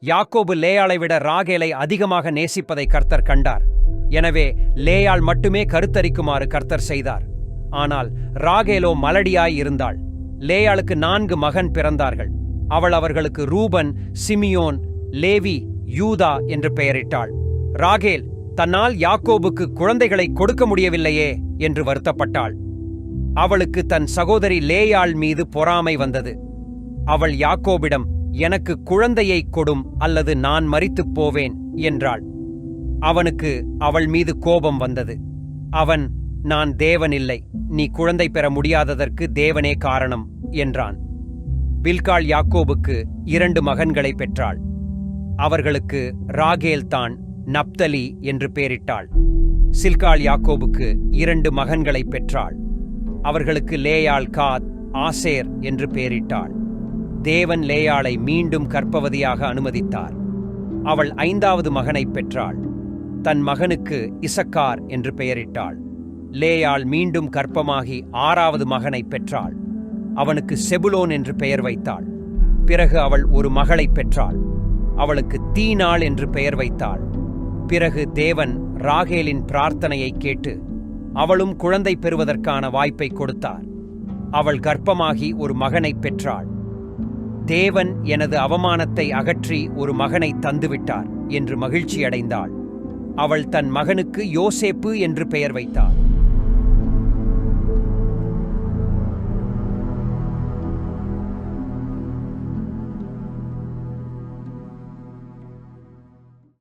யாக்கோபு லேயாளை விட ராகேலை அதிகமாக நேசிப்பதை கர்த்தர் கண்டார். எனவே லேயாள் மட்டுமே கருத்தரிக்குமாறு கர்த்தர் செய்தார். ஆனால் ராகேலோ மலடியாய் இருந்தாள். லேயாளுக்கு 4 மகன் பிறந்தார்கள். அவள் அவர்களுக்கு ரூபன், சிமியோன், லேவி, யூதா என்று பெயரிட்டாள். ராகேல் தன்னால் யாக்கோபுக்கு குழந்தைகளை கொடுக்க முடியவில்லையே என்று வருத்தப்பட்டாள். அவளுக்கு தன் சகோதரி லேயாள் மீது பொறாமை வந்தது. அவள் யாக்கோபிடம், எனக்கு குழந்தையை கொடும் அல்லது நான் மரித்துப் போவேன் என்றாள். அவனுக்கு அவள் மீது கோபம் வந்தது. அவன், நான் தேவன் இல்லை, நீ குழந்தை பெற முடியாததற்கு தேவனே காரணம் என்றான். பில்காள் யாக்கோபுக்கு 2 மகன்களை பெற்றாள். அவர்களுக்கு ராகேல் தான் நப்தலி என்று பெயரிட்டாள். சில்காள் யாக்கோபுக்கு 2 மகன்களை பெற்றாள். அவர்களுக்கு லேயாள் காத், ஆசேர் என்று பெயரிட்டாள். தேவன் லேயாளை மீண்டும் கர்ப்பவதியாக அனுமதித்தார். அவள் 5வது மகனை பெற்றாள். தன் மகனுக்கு இசக்கார் என்று பெயரிட்டாள். லேயாள் மீண்டும் கர்ப்பமாகி 6வது மகனை பெற்றாள். அவனுக்கு செபுலோன் என்று பெயர் வைத்தாள். பிறகு அவள் ஒரு மகளை பெற்றாள். அவளுக்கு தீனாள் என்று பெயர் வைத்தாள். பிறகு தேவன் ராகேலின் பிரார்த்தனையை கேட்டு அவளும் குழந்தை பெறுவதற்கான வாய்ப்பை கொடுத்தார். அவள் கர்ப்பமாகி ஒரு மகனை பெற்றாள். தேவன் எனது அவமானத்தை அகற்றி ஒரு மகனை தந்துவிட்டார் என்று மகிழ்ச்சியடைந்தாள். அவள் தன் மகனுக்கு யோசேப்பு என்று பெயர் வைத்தாள்.